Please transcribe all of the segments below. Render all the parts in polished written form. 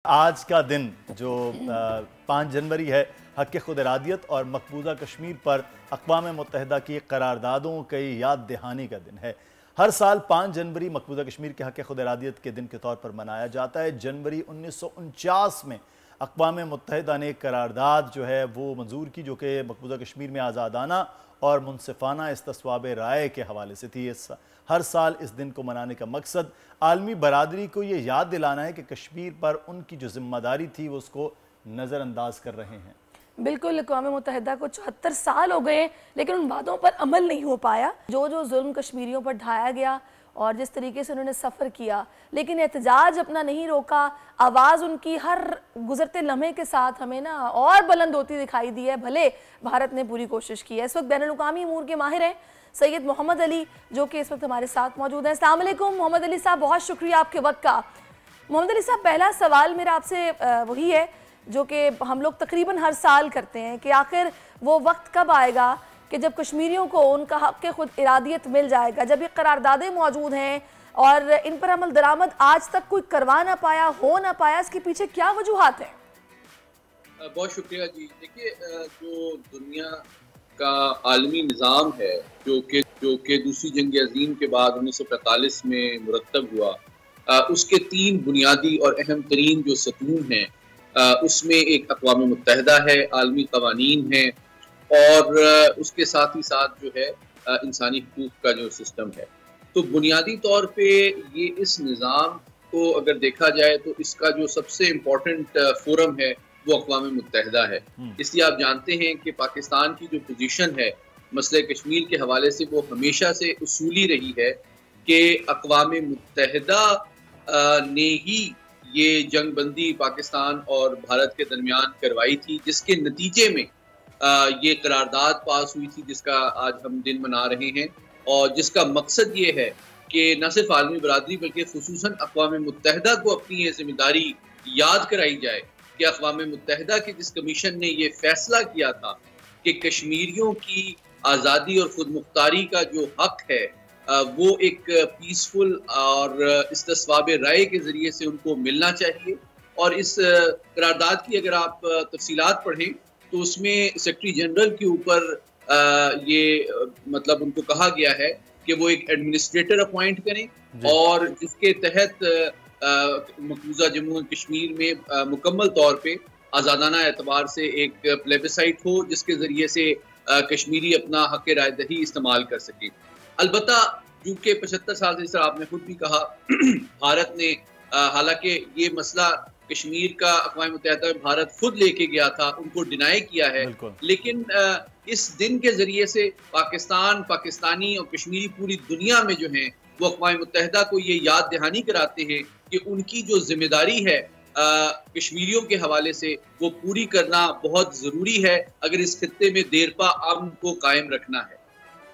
आज का दिन जो 5 जनवरी है, हक़ खुद इरादियत और मकबूजा कश्मीर पर अक़वाम मुत्तहिदा की करारदादों की याद दहानी का दिन है। हर साल 5 जनवरी मकबूजा कश्मीर के हक़ खुद इरादियत के दिन के तौर पर मनाया जाता है। जनवरी 1949 में अक़वाम मुत्तहिदा ने करारदाद जो है वो मंजूर की, जो कि मकबूजा कश्मीर में आज़ादाना और मुनसिफाना इस्तिस्वाब राय के हवाले से थी। हर साल इस दिन को मनाने का मकसद आलमी बरादरी को ये याद दिलाना है कि कश्मीर पर उनकी जो जिम्मेदारी थी वो उसको नज़रअंदाज कर रहे हैं। बिल्कुल, अक़वाम मुत्तहिदा को 74 साल हो गए लेकिन उन वादों पर अमल नहीं हो पाया। जो जुल्म कश्मीरियों पर ढाया गया और जिस तरीके से उन्होंने सफ़र किया, लेकिन एहतजाज अपना नहीं रोका। आवाज़ उनकी हर गुजरते लम्हे के साथ हमें ना और बुलंद होती दिखाई दी है। भले भारत ने पूरी कोशिश की है। इस वक्त बैनुल-अक़वामी अमूर के माहिर हैं सैयद मोहम्मद अली, जो कि इस वक्त हमारे साथ मौजूद हैं। अस्सलाम वालेकुम मोहम्मद अली साहब, बहुत शुक्रिया आपके वक्त का। मोहम्मद अली साहब, पहला सवाल मेरा आपसे वही है जो कि हम लोग तकरीबन हर साल करते हैं कि आखिर वो वक्त कब आएगा कि जब कश्मीरियों को उनका हक़ खुद इरादियत मिल जाएगा। जब ये करारदादें मौजूद हैं और इन पर अमल दरामद आज तक कोई करवा ना पाया, हो ना पाया, इसके पीछे क्या वजूहात हैं? बहुत शुक्रिया जी। देखिए, जो दुनिया का आलमी निज़ाम है जो कि दूसरी जंग अज़ीम के बाद 1945 में मुरतब हुआ, उसके 3 बुनियादी और अहम तरीन जो सतून हैं, उसमें एक अक़वाम मुत्तहिदा है, आलमी क़वानीन है और उसके साथ ही साथ जो है इंसानी हकूक़ का जो सिस्टम है। तो बुनियादी तौर पे ये इस निज़ाम को अगर देखा जाए तो इसका जो सबसे इम्पोर्टेंट फोरम है वो अक़वाम मुत्तहिदा है। इसलिए आप जानते हैं कि पाकिस्तान की जो पोजीशन है मसले कश्मीर के हवाले से, वो हमेशा से उसूली रही है कि अक़वाम मुत्तहिदा ने ही ये जंग बंदी पाकिस्तान और भारत के दरमियान करवाई थी, जिसके नतीजे में ये करारदाद पास हुई थी जिसका आज हम दिन मना रहे हैं और जिसका मकसद ये है कि न सिर्फ आलमी बरादरी बल्कि खुसूसन अक़वाम मुत्तहिदा को अपनी ये जिम्मेदारी याद कराई जाए कि अक़वाम मुत्तहिदा की जिस कमीशन ने ये फैसला किया था कि कश्मीरियों की आज़ादी और खुद मुख्तारी का जो हक है वो एक पीसफुल और इस्तिस्वाब राय के ज़रिए से उनको मिलना चाहिए। और इस करारदाद की अगर आप तफसीलात पढ़ें तो उसमें सेक्रेटरी जनरल के ऊपर ये मतलब उनको कहा गया है कि वो एक एडमिनिस्ट्रेटर अपॉइंट करें और जिसके तहत मकबूजा जम्मू कश्मीर में मुकम्मल तौर पे आज़ादाना एतबार से एक प्लेबिसाइट हो जिसके ज़रिए से कश्मीरी अपना हक़ राय दही इस्तेमाल कर सके। अलबत्ता क्योंकि 75 साल से, जिस तरह आपने खुद भी कहा, भारत ने हालांकि ये मसला कश्मीर का अक़वाम मुत्तहिदा में भारत खुद लेके गया था, उनको डिनाई किया है, लेकिन इस दिन के जरिए से पाकिस्तान, पाकिस्तानी और कश्मीरी पूरी दुनिया में जो है वो अक़वाम मुत्तहिदा को ये याद दहानी कराते हैं कि उनकी जो जिम्मेदारी है कश्मीरियों के हवाले से वो पूरी करना बहुत ज़रूरी है अगर इस खित्ते में देरपा अमन को कायम रखना है।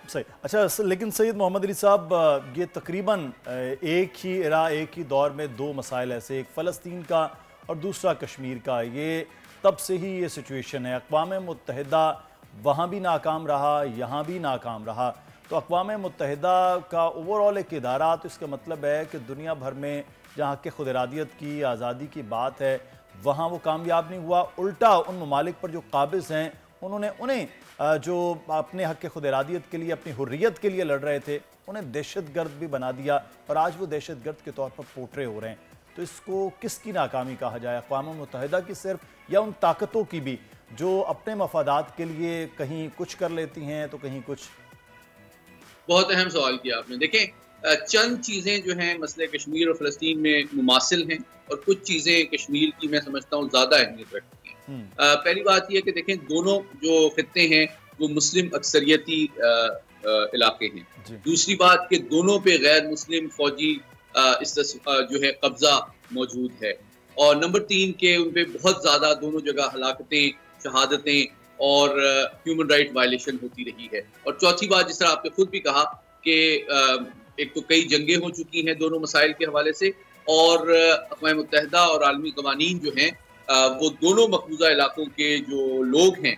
सही। अच्छा, लेकिन सैयद मोहम्मद अली साहब, ये तकरीबन एक ही दौर में 2 मसाइल ऐसे, एक फ़लस्तीन का और दूसरा कश्मीर का, ये तब से ही ये सिचुएशन है। अक़वाम मुत्तहिदा वहाँ भी नाकाम रहा, यहाँ भी नाकाम रहा। तो अक़वाम मुत्तहिदा का ओवरऑल एक इदारा, तो इसका मतलब है कि दुनिया भर में जहाँ के खुद इरादियत की, आज़ादी की बात है, वहाँ वो कामयाब नहीं हुआ। उल्टा उन ममालिक पर जो काबिज़ हैं उन्होंने उन्हें जो अपने हक़ खुद इरादियत के लिए, अपनी हुर्रियत के लिए लड़ रहे थे, उन्हें दहशतगर्द भी बना दिया और आज वो दहशतगर्द के तौर पर पोर्ट्रे हो रहे हैं। तो इसको किसकी नाकामी कहा जाए, अक़वाम मुत्तहिदा की सिर्फ या उन ताकतों की भी जो अपने मफादात के लिए कहीं कुछ कर लेती हैं तो कहीं कुछ? बहुत अहम सवाल किया आपने। देखें, चंद चीज़ें जो हैं मसले कश्मीर और फ़लस्तीन में मुमासिल हैं और कुछ चीज़ें कश्मीर की मैं समझता हूँ ज़्यादा अहमियत रखती हैं। पहली बात यह कि देखें, दोनों जो खित्ते हैं वो मुस्लिम अक्सरियती इलाके हैं। दूसरी बात कि दोनों पे गैर मुस्लिम फौजी जो है कब्जा मौजूद है। और नंबर 3 के उन पे बहुत ज़्यादा दोनों जगह हलाकतें, शहादतें और ह्यूमन राइट वायलेशन होती रही है। और चौथी बात, जिस तरह आपने खुद भी कहा कि एक तो कई जंगें हो चुकी हैं दोनों मसाइल के हवाले से, और अक़वाम मुत्तहिदा और आलमी क़वानीन जो हैं वो दोनों मकबूजा इलाकों के जो लोग हैं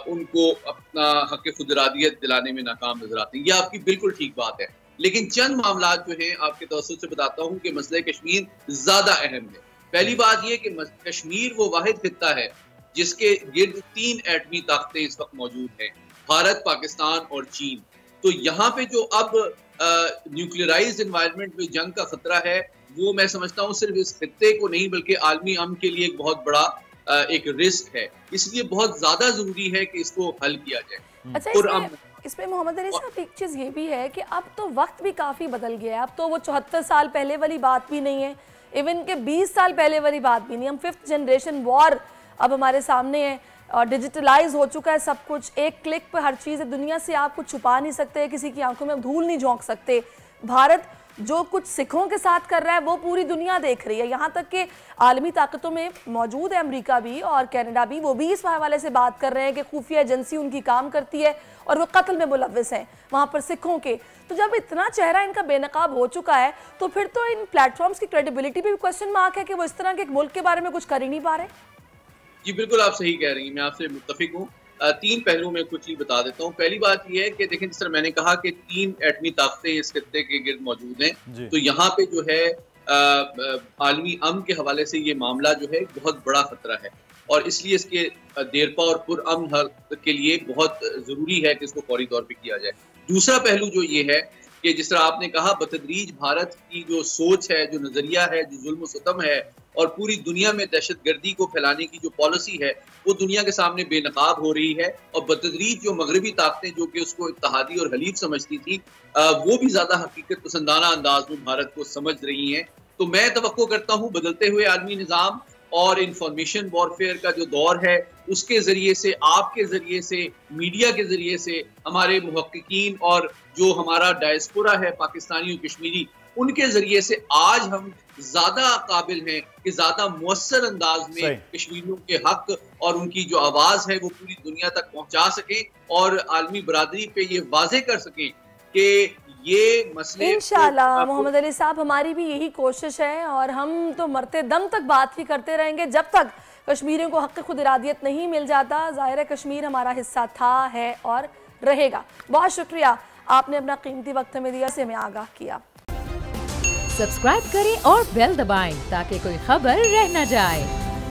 उनको अपना हक़ खुद इरादियत दिलाने में नाकाम नजर आते हैं। ये आपकी बिल्कुल ठीक बात है। लेकिन चंद मामला जो हैं आपके तवज्जुह से बताता हूँ कि मसले कश्मीर ज़्यादा अहम है। पहली बात यह कि कश्मीर वो वाहिद खित्ता है जिसके गिर्द 3 एटमी ताकतें इस वक्त मौजूद हैं, भारत, पाकिस्तान और चीन। तो यहाँ पे जो अब न्यूक्लियराइज्ड एनवायरनमेंट में जंग का खतरा है, वो मैं समझता हूँ सिर्फ इस खित्ते को नहीं बल्कि आलमी अमन के लिए एक बहुत बड़ा एक रिस्क है। इसलिए बहुत ज्यादा जरूरी है कि इसको हल किया जाए। अच्छा, इसमें मोहम्मद अली साहब एक चीज़ ये भी है कि अब तो वक्त भी काफ़ी बदल गया है। अब तो वो 74 साल पहले वाली बात भी नहीं है, इवन के 20 साल पहले वाली बात भी नहीं। हम 5th जनरेशन वॉर अब हमारे सामने है और डिजिटलाइज हो चुका है सब कुछ। एक क्लिक पर हर चीज़ है, दुनिया से आप कुछ छुपा नहीं सकते, किसी की आंखों में धूल नहीं झोंक सकते। भारत जो कुछ सिखों के साथ कर रहा है वो पूरी दुनिया देख रही है, यहाँ तक कि आलमी ताकतों में मौजूद है अमेरिका भी और कनाडा भी, वो भी इस हवाले से बात कर रहे हैं कि खुफिया एजेंसी उनकी काम करती है और वो कत्ल में मुलव्विस हैं वहाँ पर सिखों के। तो जब इतना चेहरा इनका बेनकाब हो चुका है तो फिर तो इन प्लेटफॉर्म्स की क्रेडिबिलिटी भी क्वेश्चन मार्क है कि वो इस तरह के एक मुल्क के बारे में कुछ कर ही नहीं पा रहे। जी बिल्कुल, आप सही कह रही हैं, मैं आपसे मुत्तफिक हूँ। 3 पहलू में कुछ ही बता देता हूँ। पहली बात यह है कि देखें, जिस तरह मैंने कहा कि 3 एटमी ताकतें इस खित्ते के गिर्द मौजूद हैं, तो यहाँ पे जो है आलमी अमन के हवाले से ये मामला जो है बहुत बड़ा खतरा है और इसलिए इसके देरपा और पुरअमन हल के लिए बहुत जरूरी है कि इसको फौरी तौर पर किया जाए। दूसरा पहलू जो ये है कि जिस तरह आपने कहा, बतदरीज भारत की जो सोच है, जो नजरिया है, जो जुल्म सितम है और पूरी दुनिया में दहशतगर्दी को फैलाने की जो पॉलिसी है वो दुनिया के सामने बेनकाब हो रही है और बतदरीज जो मगरबी ताकतें जो कि उसको इत्तेहादी और हलीफ समझती थी, वो भी ज्यादा हकीकत पसंदाना अंदाज में भारत को समझ रही हैं। तो मैं तवक्को करता हूँ बदलते हुए आलमी निज़ाम और इंफॉर्मेशन वॉरफेयर का जो दौर है उसके जरिए से, आपके जरिए से, मीडिया के जरिए से, हमारे मुहक्किकीन और जो हमारा डायस्पोरा है पाकिस्तानी और कश्मीरी, उनके जरिए से आज हम ज्यादा काबिल हैं कि ज्यादा मुअस्सर अंदाज में कश्मीरियों के हक और उनकी जो आवाज है वो पूरी दुनिया तक पहुंचा सकें और आलमी बरादरी पे ये वाजे कर सकें कि ये मसले इंशाल्लाह। मोहम्मद अली साहब, हमारी भी यही कोशिश है और हम तो मरते दम तक बात ही करते रहेंगे जब तक कश्मीरियों को हक खुद इरादियत नहीं मिल जाता। ज़ाहिर है कश्मीर हमारा हिस्सा था, है और रहेगा। बहुत शुक्रिया, आपने अपना कीमती वक्त हमें दिया, से हमें आगाह किया। सब्सक्राइब करें और बेल दबाएं ताकि कोई खबर रह न जाए।